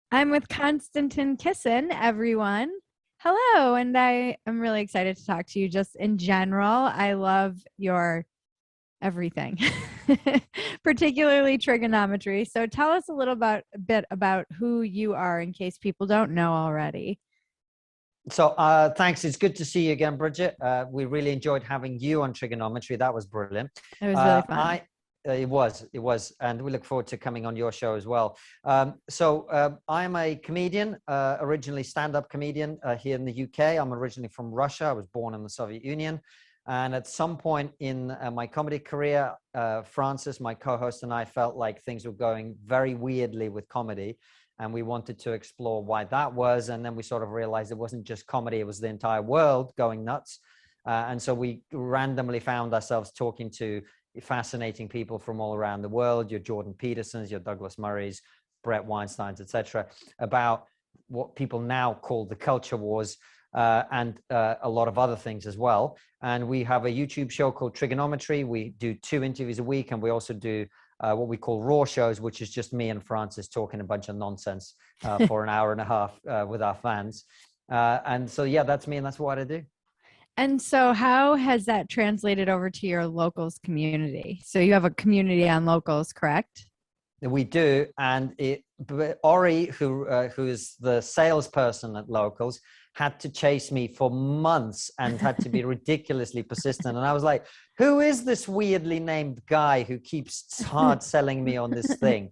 I'm with Konstantin Kisin, everyone. Hello, and I am really excited to talk to you just in general. I love your everything, particularly trigonometry. So tell us a bit about who you are in case people don't know already. So thanks. It's good to see you again, Bridget. We really enjoyed having you on trigonometry. That was brilliant. It was really fun. I It was, and we look forward to coming on your show as well. I'm a comedian, originally stand-up comedian here in the UK. I'm originally from Russia. I was born in the Soviet Union. And at some point in my comedy career, Francis, my co-host, and I felt like things were going very weirdly with comedy, and we wanted to explore why that was. And then we sort of realized it wasn't just comedy, it was the entire world going nuts. And so we randomly found ourselves talking to fascinating people from all around the world, your Jordan Petersons, your Douglas Murrays, Brett Weinsteins, etc., about what people now call the culture wars, and a lot of other things as well. And we have a YouTube show called Trigonometry. We do 2 interviews a week, and we also do what we call raw shows, which is just me and Francis talking a bunch of nonsense for an hour and a half with our fans. And so, yeah, that's me, and that's what I do. And so, how has that translated over to your locals community? So, you have a community on locals, correct? We do, and Ori, who is the salesperson at Locals, had to chase me for months and had to be ridiculously persistent. And I was like, "Who is this weirdly named guy who keeps hard selling me on this thing?"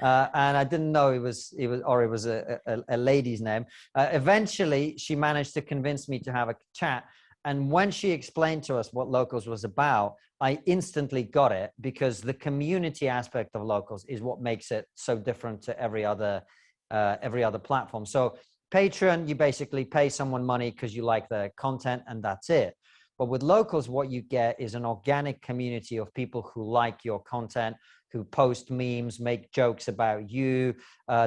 And I didn't know it was Ori was a lady's name. Eventually, she managed to convince me to have a chat. And when she explained to us what Locals was about, I instantly got it, because the community aspect of Locals is what makes it so different to every other platform. So Patreon, you basically pay someone money because you like their content, and that's it. But with Locals, what you get is an organic community of people who like your content, who post memes, make jokes about you.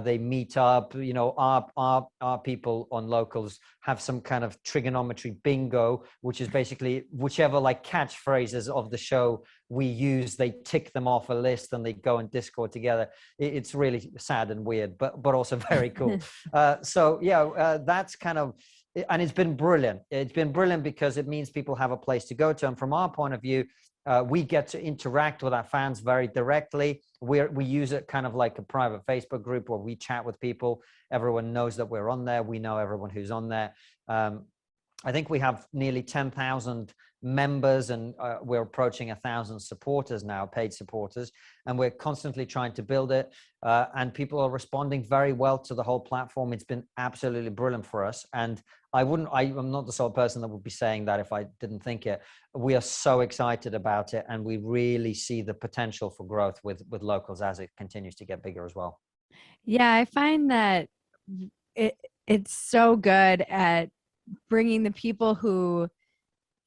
They meet up. You know, our people on Locals have some kind of trigonometry bingo, which is basically whichever like catchphrases of the show we use, they tick them off a list and they go in Discord together. It's really sad and weird, but also very cool. That's kind of, and it's been brilliant. It's been brilliant because it means people have a place to go to. And from our point of view, we get to interact with our fans very directly. We use it kind of like a private Facebook group where we chat with people. Everyone knows that we're on there. We know everyone who's on there. I think we have nearly 10,000 members, and we're approaching 1,000 supporters now, paid supporters, and we're constantly trying to build it. And people are responding very well to the whole platform. It's been absolutely brilliant for us. And I'm not the sole person that would be saying that if I didn't think it. We are so excited about it, and we really see the potential for growth with Locals as it continues to get bigger as well. Yeah, I find that it's so good at bringing the people who,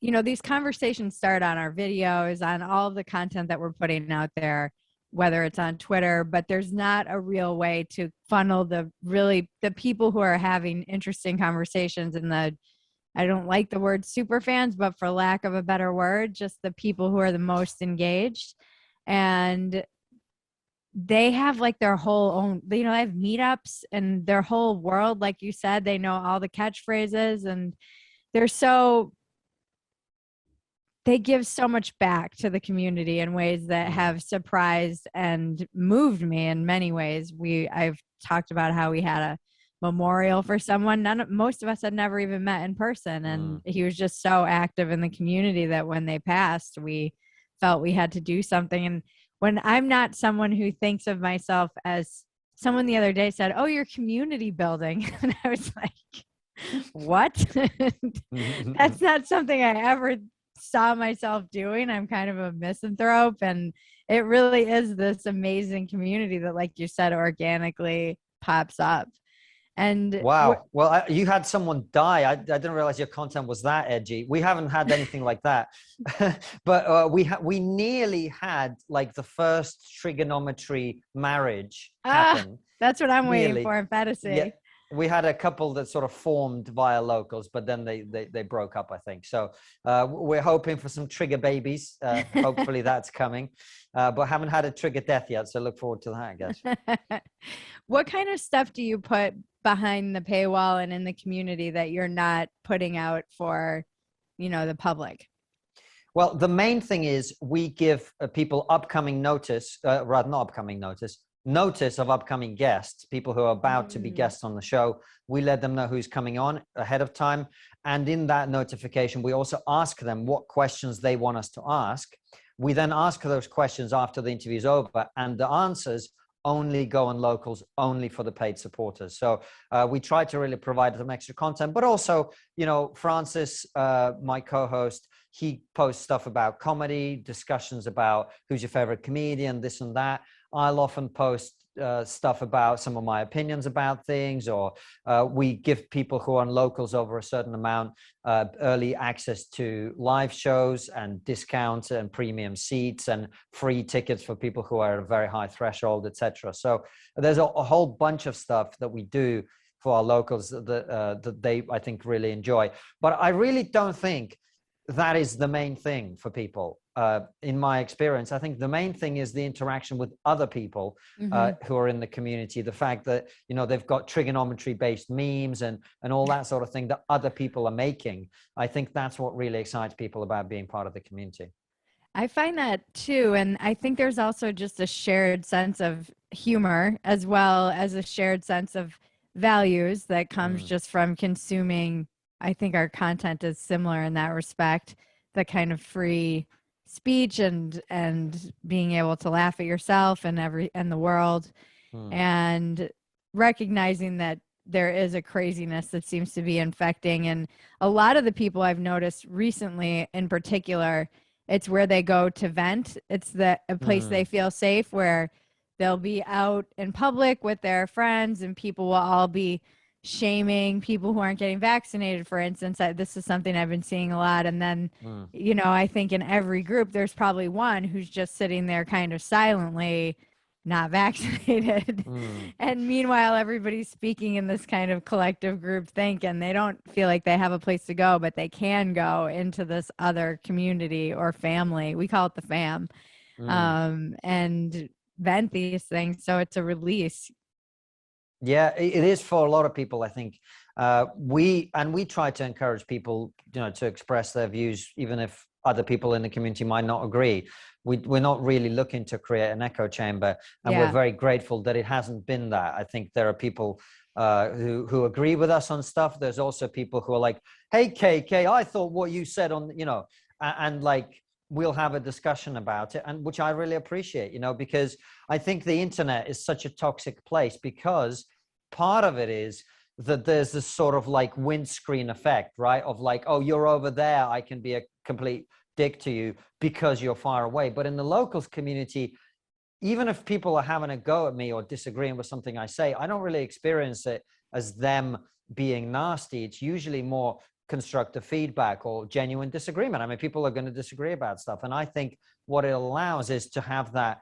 these conversations start on our videos, on all of the content that we're putting out there, whether it's on Twitter, but there's not a real way to funnel the people who are having interesting conversations, and I don't like the word super fans, but for lack of a better word, just the people who are the most engaged. And they have like their whole own, they have meetups and their whole world. Like you said, they know all the catchphrases, and they give so much back to the community in ways that have surprised and moved me in many ways. I've talked about how we had a memorial for someone most of us had never even met in person, and he was just so active in the community that when they passed, we felt we had to do something. And when I'm not someone who thinks of myself as, someone the other day said, "Oh, you're community building," and I was like, what? That's not something I ever saw myself doing. I'm kind of a misanthrope, and it really is this amazing community that, like you said, organically pops up. And wow, well, you had someone die. I didn't realize your content was that edgy. We haven't had anything like that. But we nearly had like the first trigonometry marriage happen. That's what I'm waiting for in Phetasy. Yeah. we had a couple that sort of formed via locals, but then they broke up, I think. So we're hoping for some trigger babies. Hopefully that's coming, but haven't had a trigger death yet. So look forward to that, I guess. What kind of stuff do you put behind the paywall and in the community that you're not putting out for, the public? Well, the main thing is we give people upcoming notice, rather not upcoming notice of upcoming guests, people who are about to be guests on the show. We let them know who's coming on ahead of time. And in that notification, we also ask them what questions they want us to ask. We then ask those questions after the interview is over, and the answers only go on locals, only for the paid supporters. So we try to really provide them extra content, but also, Francis, my co-host, he posts stuff about comedy, discussions about who's your favorite comedian, this and that. I'll often post stuff about some of my opinions about things, or we give people who are on locals over a certain amount early access to live shows and discounts and premium seats and free tickets for people who are at a very high threshold, etc. So there's a whole bunch of stuff that we do for our locals that they, I think, really enjoy. But I really don't think that is the main thing for people. In my experience, I think the main thing is the interaction with other people who are in the community. The fact that, they've got trigonometry based memes and all that sort of thing that other people are making. I think that's what really excites people about being part of the community. I find that too. And I think there's also just a shared sense of humor, as well as a shared sense of values that comes just from consuming. I think our content is similar in that respect, the kind of free speech and being able to laugh at yourself and the world, and recognizing that there is a craziness that seems to be infecting. And a lot of the people I've noticed recently in particular, it's where they go to vent. It's a place they feel safe, where they'll be out in public with their friends and people will all be shaming people who aren't getting vaccinated, for instance. This is something I've been seeing a lot. And then, I think in every group, there's probably one who's just sitting there kind of silently not vaccinated. And meanwhile, everybody's speaking in this kind of collective group think, and they don't feel like they have a place to go, but they can go into this other community or family. We call it the fam, and vent these things. So it's a release. Yeah, it is for a lot of people, I think. We try to encourage people, to express their views, even if other people in the community might not agree. We're not really looking to create an echo chamber, and we're very grateful that it hasn't been that. I think there are people who agree with us on stuff. There's also people who are like, "Hey, KK, I thought what you said on," and like, we'll have a discussion about it, and which I really appreciate, because I think the internet is such a toxic place, because part of it is that there's this sort of like windscreen effect, right? Of like, oh, you're over there, I can be a complete dick to you because you're far away. But in the locals community, even if people are having a go at me or disagreeing with something I say, I don't really experience it as them being nasty. It's usually more constructive feedback or genuine disagreement. I mean, people are going to disagree about stuff. And I think what it allows is to have that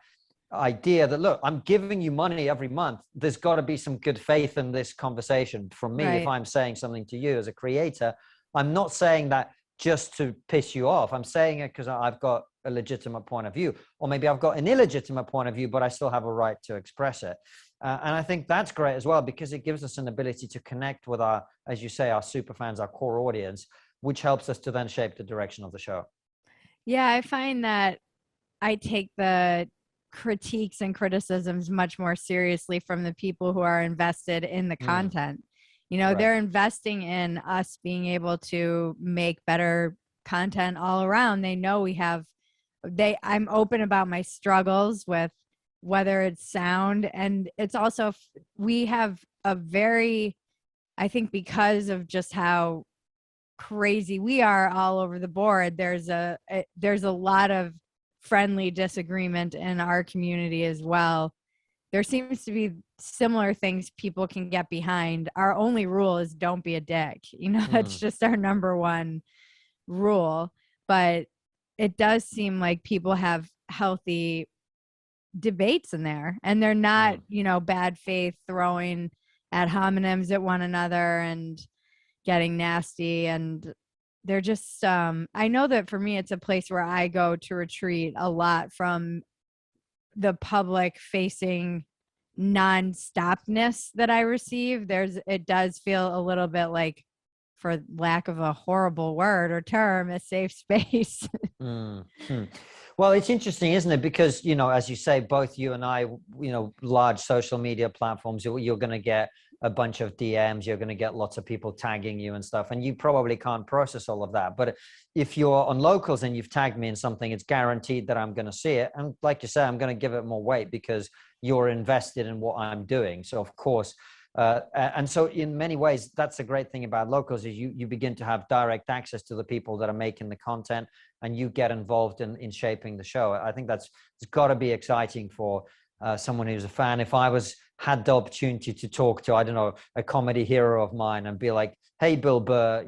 idea that, look, I'm giving you money every month. There's got to be some good faith in this conversation from me. If I'm saying something to you as a creator, I'm not saying that just to piss you off. I'm saying it because I've got a legitimate point of view, or maybe I've got an illegitimate point of view, but I still have a right to express it. And I think that's great as well, because it gives us an ability to connect with our, as you say, our super fans, our core audience, which helps us to then shape the direction of the show. Yeah, I find that I take the critiques and criticisms much more seriously from the people who are invested in the content. They're investing in us being able to make better content all around. They know I'm open about my struggles with whether it's sound, and it's also, we have a very, I think because of just how crazy we are all over the board, there's a lot of friendly disagreement in our community as well. There seems to be similar things people can get behind. Our only rule is don't be a dick. It's just our number one rule. But it does seem like people have healthy debates in there, and they're not, bad faith throwing ad hominems at one another and getting nasty. And they're just, I know that for me, it's a place where I go to retreat a lot from the public facing non-stopness that I receive. It does feel a little bit like, for lack of a horrible word or term, a safe space. Mm-hmm. Well, it's interesting, isn't it? Because, as you say, both you and I, large social media platforms, you're going to get a bunch of DMs, you're going to get lots of people tagging you and stuff, and you probably can't process all of that. But if you're on Locals and you've tagged me in something, it's guaranteed that I'm going to see it. And like you say, I'm going to give it more weight because you're invested in what I'm doing. So of course, and so in many ways, that's a great thing about Locals, is you begin to have direct access to the people that are making the content, and you get involved in shaping the show. I think it's got to be exciting for someone who's a fan. If I had the opportunity to talk to, I don't know, a comedy hero of mine and be like, hey, Bill Burr,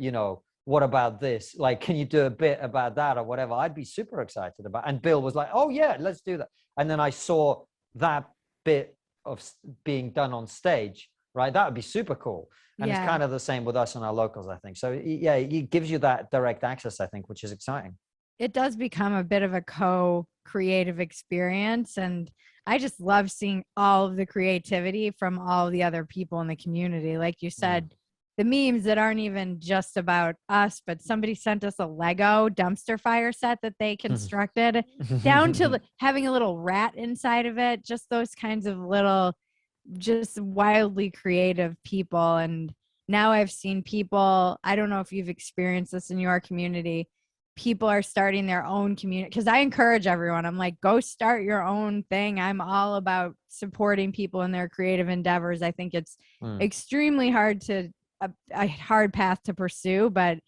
what about this? Like, can you do a bit about that or whatever? I'd be super excited about. And Bill was like, oh yeah, let's do that. And then I saw that bit of being done on stage, right? That would be super cool. And It's kind of the same with us and our Locals, I think. So yeah, it gives you that direct access, I think, which is exciting. It does become a bit of a co-creative experience. And I just love seeing all of the creativity from all the other people in the community. Like you said, the memes that aren't even just about us, but somebody sent us a Lego dumpster fire set that they constructed down to having a little rat inside of it. Just those kinds of little, just wildly creative people. And now I've seen people, I don't know if you've experienced this in your community, people are starting their own community, because I encourage everyone. I'm like, go start your own thing. I'm all about supporting people in their creative endeavors. I think it's extremely hard a hard path to pursue, but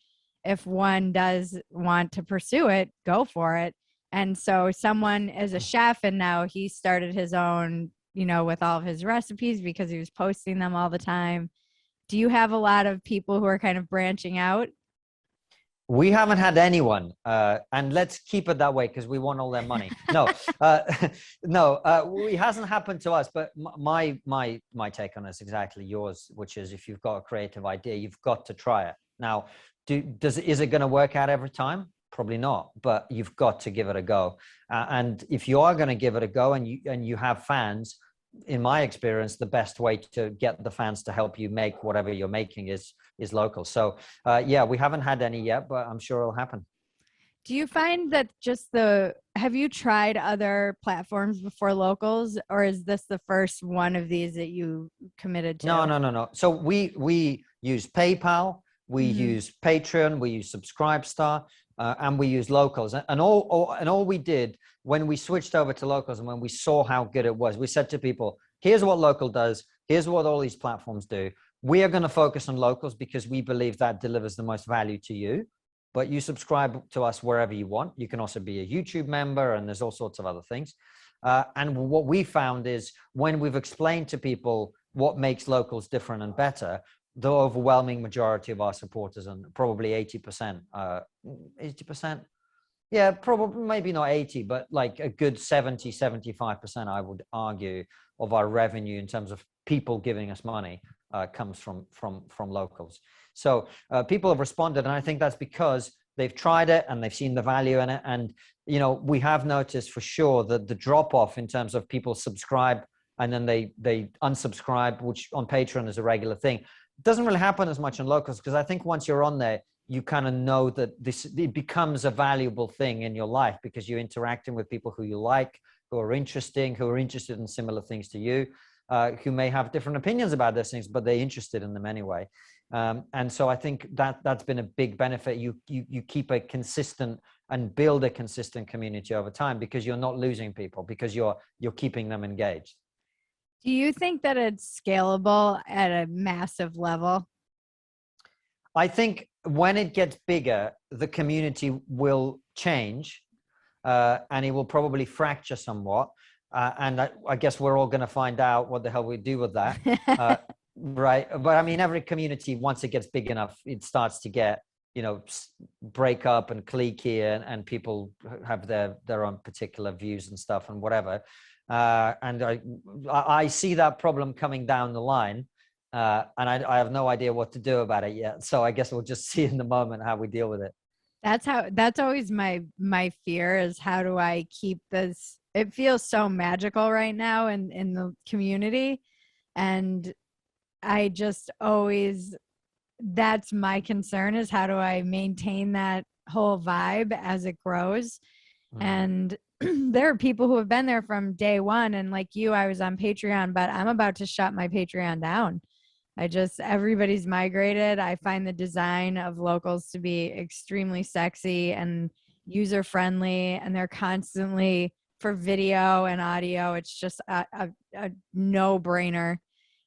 if one does want to pursue it, go for it. And so someone is a chef, and now he started his own, with all of his recipes because he was posting them all the time. Do you have a lot of people who are kind of branching out? We haven't had anyone, and let's keep it that way because we want all their money. No, no, it hasn't happened to us. But my take on this is exactly yours, which is if you've got a creative idea, you've got to try it. Now, is it going to work out every time? Probably not, but you've got to give it a go. And if you are going to give it a go, and you have fans, in my experience, the best way to get the fans to help you make whatever you're making is Local. So yeah, we haven't had any yet, but I'm sure it'll happen. Do you find that have you tried other platforms before Locals, or is this the first one of these that you committed to? No. So we use PayPal, we use Patreon, we use Subscribestar, and we use Locals. And all we did when we switched over to Locals, and when we saw how good it was, we said to people, here's what Local does, here's what all these platforms do. We are going to focus on Locals because we believe that delivers the most value to you. But you subscribe to us wherever you want. You can also be a YouTube member, and there's all sorts of other things. And what we found is when we've explained to people what makes Locals different and better, the overwhelming majority of our supporters, and probably 80%, 80%, yeah, probably maybe not 80, but like a good 70, 75%, I would argue, of our revenue in terms of people giving us money comes from Locals. So people have responded, and I think that's because they've tried it and they've seen the value in it. And we have noticed for sure that the drop off in terms of people subscribe and then they unsubscribe, which on Patreon is a regular thing, doesn't really happen as much on Locals, because I think once you're on there, you kind of know that it becomes a valuable thing in your life because you're interacting with people who you like, who are interested in similar things to you, who may have different opinions about those things, but they're interested in them anyway. And so I think that's been a big benefit. You keep a consistent and build a consistent community over time because you're not losing people, because you're keeping them engaged. Do you think that it's scalable at a massive level? I think when it gets bigger, the community will change, and it will probably fracture somewhat. And I guess we're all going to find out what the hell we do with that. Right. But I mean, every community, once it gets big enough, it starts to get, break up and cliquey, and people have their own particular views and stuff and whatever. And I see that problem coming down the line. I have no idea what to do about it yet. So I guess we'll just see in the moment how we deal with it. That's always my fear, is how do I keep this? It feels so magical right now in the community. And I just always, that's my concern, is how do I maintain that whole vibe as it grows? And there are people who have been there from day one. And like you, I was on Patreon, but I'm about to shut my Patreon down. Everybody's migrated. I find the design of locals to be extremely sexy and user friendly, and they're constantly, for video and audio, it's just a no brainer.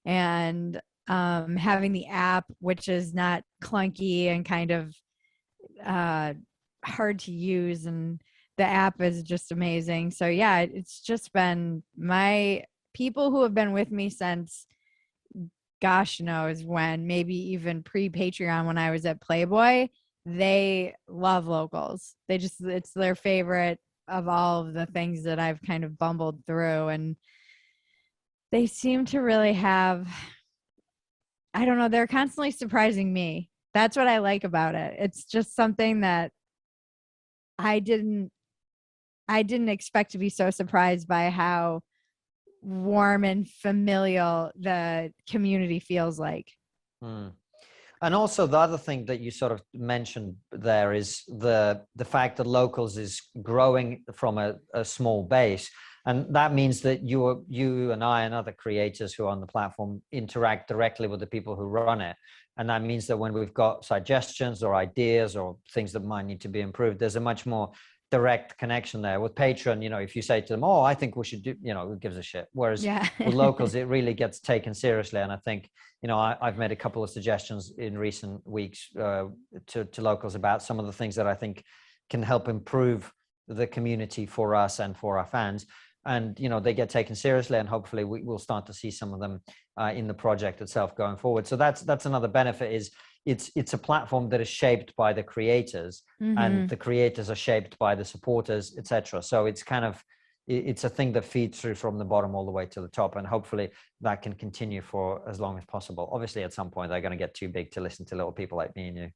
And having the app, which is not clunky and kind of hard to use, and the app is just amazing. So yeah, it's just been my people who have been with me since gosh knows when, maybe even pre-Patreon when I was at Playboy. They love locals. It's their favorite of all of the things that I've kind of bumbled through. And they seem to really have, I don't know, they're constantly surprising me. That's what I like about it. It's just something that I didn't expect to be so surprised by how warm and familial the community feels like. And also the other thing that you sort of mentioned there is the fact that locals is growing from a small base. And that means that you and I and other creators who are on the platform interact directly with the people who run it. And that means that when we've got suggestions or ideas or things that might need to be improved, there's a much more direct connection there. With Patreon, if you say to them, oh, I think we should do, who gives a shit? Whereas with locals, it really gets taken seriously. And I think, I've made a couple of suggestions in recent weeks to locals about some of the things that I think can help improve the community for us and for our fans. And, they get taken seriously, and hopefully we'll start to see some of them in the project itself going forward. So that's another benefit, is it's a platform that is shaped by the creators, and the creators are shaped by the supporters, etc. So it's a thing that feeds through from the bottom all the way to the top, and hopefully that can continue for as long as possible. Obviously, at some point they're going to get too big to listen to little people like me and you.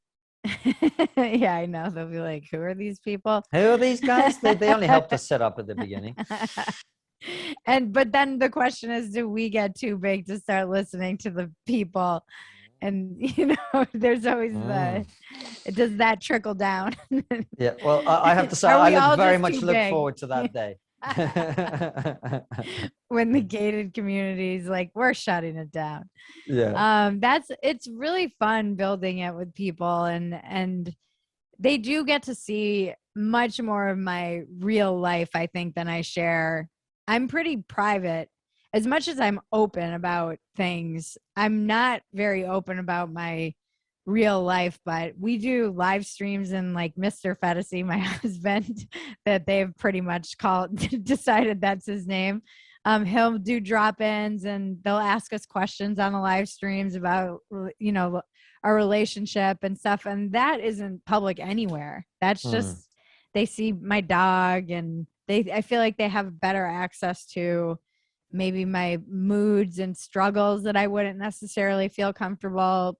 Yeah, I know. They'll be like, who are these people? Who are these guys? They only helped us set up at the beginning. But then the question is, do we get too big to start listening to the people? And there's always does that trickle down? Yeah, well, I have to say, I very much look forward to that day. When the gated community is like, we're shutting it down. It's really fun building it with people, and they do get to see much more of my real life, I think, than I share. I'm pretty private. As much as I'm open about things, I'm not very open about my real life, but we do live streams, and like Mr. Phetasy, my husband, that they've pretty much decided that's his name. He'll do drop-ins, and they'll ask us questions on the live streams about, our relationship and stuff. And that isn't public anywhere. That's just, they see my dog, and I feel like they have better access to maybe my moods and struggles that I wouldn't necessarily feel comfortable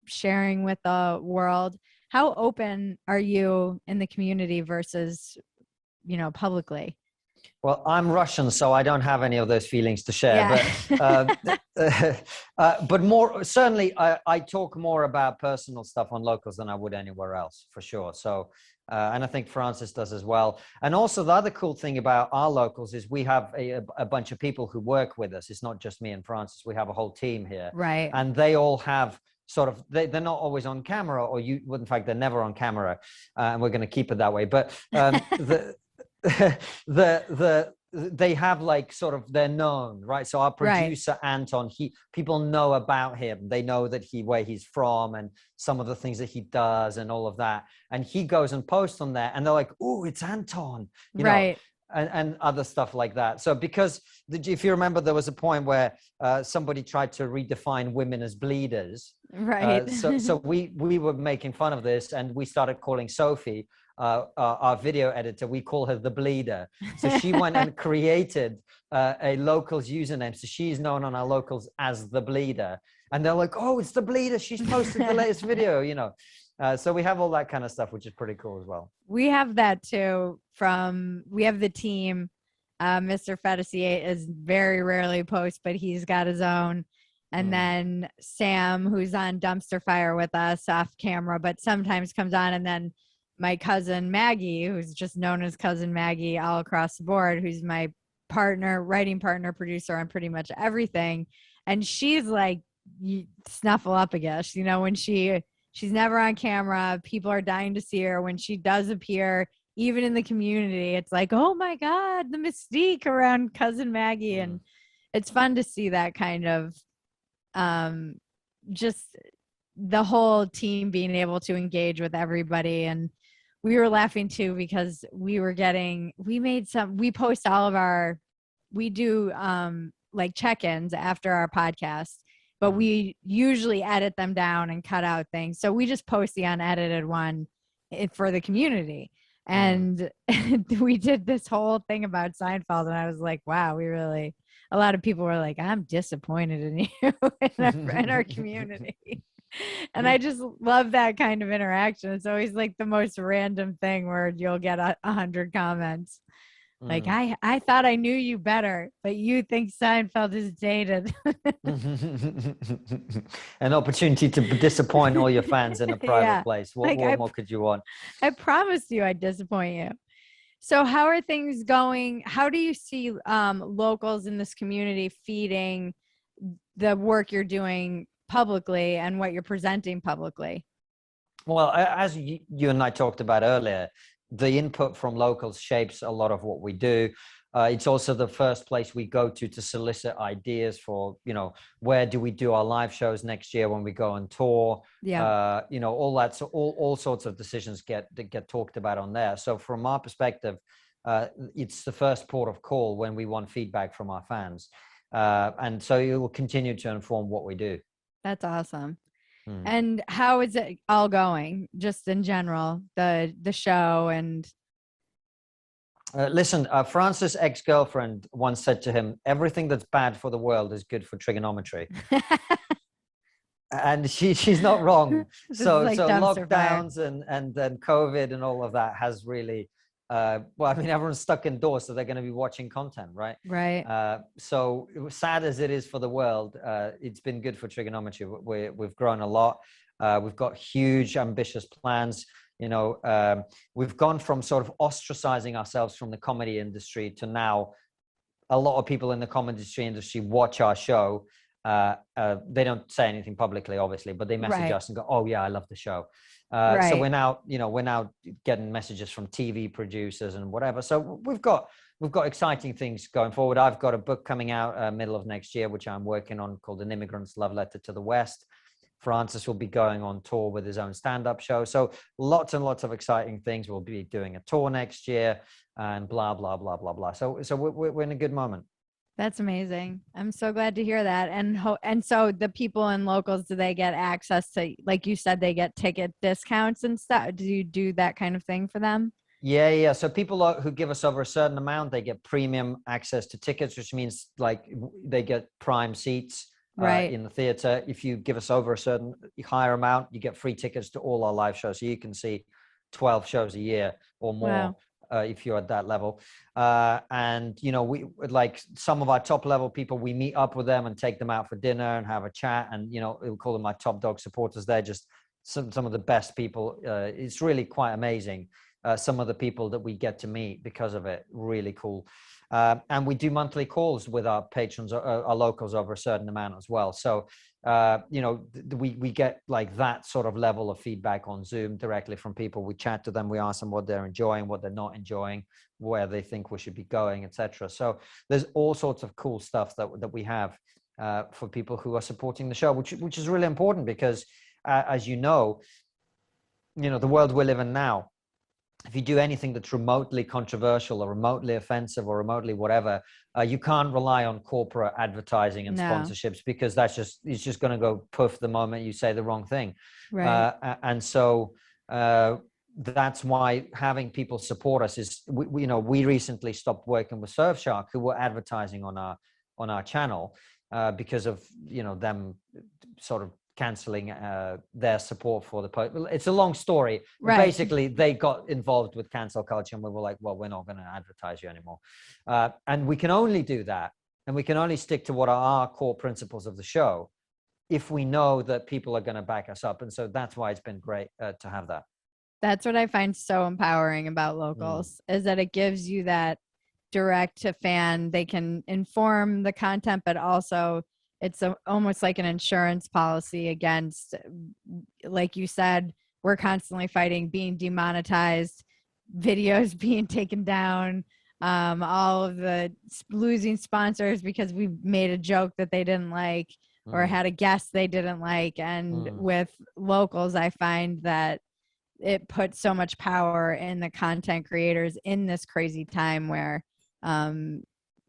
sharing with the world. How open are you in the community versus, publicly? Well, I'm Russian, so I don't have any of those feelings to share. Yeah. But more certainly, I talk more about personal stuff on locals than I would anywhere else, for sure. So, and I think Francis does as well. And also, the other cool thing about our locals is we have a bunch of people who work with us. It's not just me and Francis. We have a whole team here, right? And they all have sort of, they're not always on camera, or in fact, they're never on camera, and we're going to keep it that way. But they have like sort of, they're known, right? So our producer, Anton, people know about him. They know that where he's from and some of the things that he does and all of that. And he goes and posts on there, and they're like, "Oh, it's Anton," you know, and other stuff like that. So because if you remember, there was a point where somebody tried to redefine women as bleeders, right? So we were making fun of this, and we started calling Sophie, our video editor, we call her the bleeder. So she went and created a locals username. So she's known on our locals as the bleeder. and they're like, oh, it's the bleeder, she's posted the latest video, you know. So we have all that kind of stuff, which is pretty cool as well. We have that too. We have the team. Mr. Phetasy is very rarely posts, but he's got his own. And then Sam, who's on Dumpster Fire with us off camera, but sometimes comes on. And then my cousin Maggie, who's just known as Cousin Maggie all across the board, who's my partner, writing partner, producer on pretty much everything. And she's like Snuffleupagus, you know, when she's never on camera. People are dying to see her. When she does appear, even in the community, it's like, oh my God, the mystique around Cousin Maggie. And it's fun to see that kind of just the whole team being able to engage with everybody. And we were laughing too, because we post all of we do like check-ins after our podcast, but we usually edit them down and cut out things. So we just post the unedited one for the community. And we did this whole thing about Seinfeld, and I was like, wow, a lot of people were like, I'm disappointed in you in our community. And I just love that kind of interaction. It's always like the most random thing where you'll get 100 comments. Like, I thought I knew you better, but you think Seinfeld is dated. An opportunity to disappoint all your fans in a private place. What more could you want? I promised you I'd disappoint you. So how are things going? How do you see locals in this community feeding the work you're doing publicly and what you're presenting publicly? Well, as you and I talked about earlier, the input from locals shapes a lot of what we do. It's also the first place we go to solicit ideas for, you know, where do we do our live shows next year when we go on tour? Yeah. You know, all that. So all sorts of decisions get talked about on there. So from our perspective, it's the first port of call when we want feedback from our fans. And so it will continue to inform what we do. That's awesome. And how is it all going, just in general, the show? And listen, Francis' ex-girlfriend once said to him, everything that's bad for the world is good for trigonometry. And she's not wrong. So lockdowns and then COVID and all of that has really, well, I mean, everyone's stuck indoors, so they're going to be watching content, right? Right. So sad as it is for the world, it's been good for trigonometry. We've grown a lot. We've got huge, ambitious plans. You know, we've gone from sort of ostracizing ourselves from the comedy industry to now a lot of people in the comedy industry watch our show. They don't say anything publicly, obviously, but they message us and go, oh yeah, I love the show. So we're now getting messages from TV producers and whatever. So we've got exciting things going forward. I've got a book coming out middle of next year, which I'm working on, called An Immigrant's Love Letter to the West. Francis will be going on tour with his own stand-up show. So lots and lots of exciting things. We'll be doing a tour next year and blah, blah, blah, blah, blah. So we're in a good moment. That's amazing. I'm so glad to hear that. And so the people in locals, do they get access to, like you said, they get ticket discounts and stuff? Do you do that kind of thing for them? Yeah. So people who give us over a certain amount, they get premium access to tickets, which means like they get prime seats in the theater. If you give us over a certain higher amount, you get free tickets to all our live shows. So you can see 12 shows a year or more. Wow. If you're at that level. And, you know, we like some of our top level people, we meet up with them and take them out for dinner and have a chat. And, you know, we'll call them my top dog supporters. They're just some of the best people. It's really quite amazing. Some of the people that we get to meet because of it, really cool. And we do monthly calls with our patrons, our locals, over a certain amount as well. So, you know, we get like that sort of level of feedback on Zoom directly from people. We chat to them, we ask them what they're enjoying, what they're not enjoying, where they think we should be going, etc. So there's all sorts of cool stuff that we have for people who are supporting the show, which is really important because, as you know, the world we live in now, if you do anything that's remotely controversial or remotely offensive or remotely whatever, you can't rely on corporate advertising and sponsorships, because it's just going to go poof the moment you say the wrong thing. Right. And so that's why having people support us is, we recently stopped working with Surfshark, who were advertising on our channel. because of, you know, them sort of canceling their support for the post. It's a long story. Right. Basically, they got involved with cancel culture, and we were like, well, we're not going to advertise you anymore. And we can only do that, and we can only stick to what are our core principles of the show if we know that people are going to back us up. And so that's why it's been great to have that. That's what I find so empowering about Locals, is that it gives you that direct to fan. They can inform the content, but also it's almost like an insurance policy against, like you said, we're constantly fighting being demonetized, videos being taken down, all of the losing sponsors because we made a joke that they didn't like or had a guest they didn't like. And with Locals, I find that it puts so much power in the content creators in this crazy time where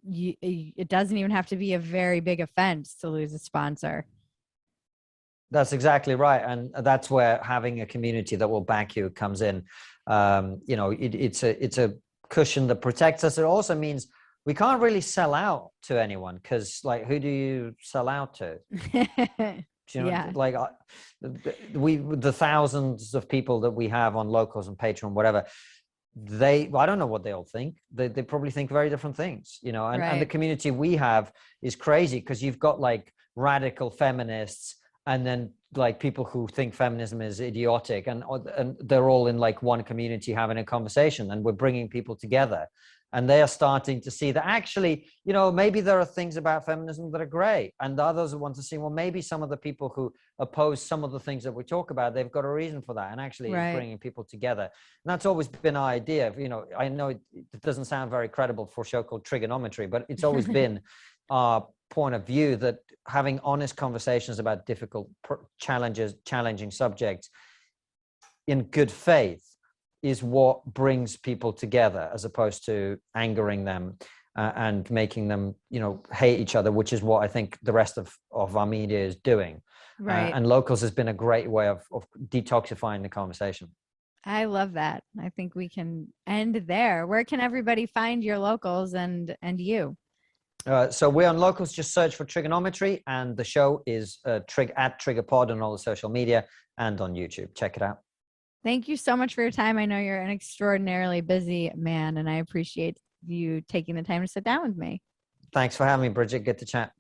it doesn't even have to be a very big offense to lose a sponsor. That's exactly right. And that's where having a community that will back you comes in. You know, it's a cushion that protects us. It also means we can't really sell out to anyone, because like, who do you sell out to? You know, yeah. like the thousands of people that we have on Locals and Patreon, whatever, I don't know what they all think. They probably think very different things, you know, and the community we have is crazy, because you've got like radical feminists, and then like people who think feminism is idiotic, and they're all in like one community having a conversation, and we're bringing people together. And they are starting to see that actually, you know, maybe there are things about feminism that are great, and the others want to see, well, maybe some of the people who oppose some of the things that we talk about, they've got a reason for that. And actually it's bringing people together. And that's always been our idea. You know, I know it doesn't sound very credible for a show called Trigonometry, but it's always been our point of view that having honest conversations about difficult challenging subjects in good faith is what brings people together, as opposed to angering them and making them, you know, hate each other, which is what I think the rest of our media is doing. Right. And Locals has been a great way of detoxifying the conversation. I love that. I think we can end there. Where can everybody find your Locals and you? So we're on Locals. Just search for Trigonometry, and the show is at TriggerPod on all the social media and on YouTube. Check it out. Thank you so much for your time. I know you're an extraordinarily busy man, and I appreciate you taking the time to sit down with me. Thanks for having me, Bridget. Good to chat.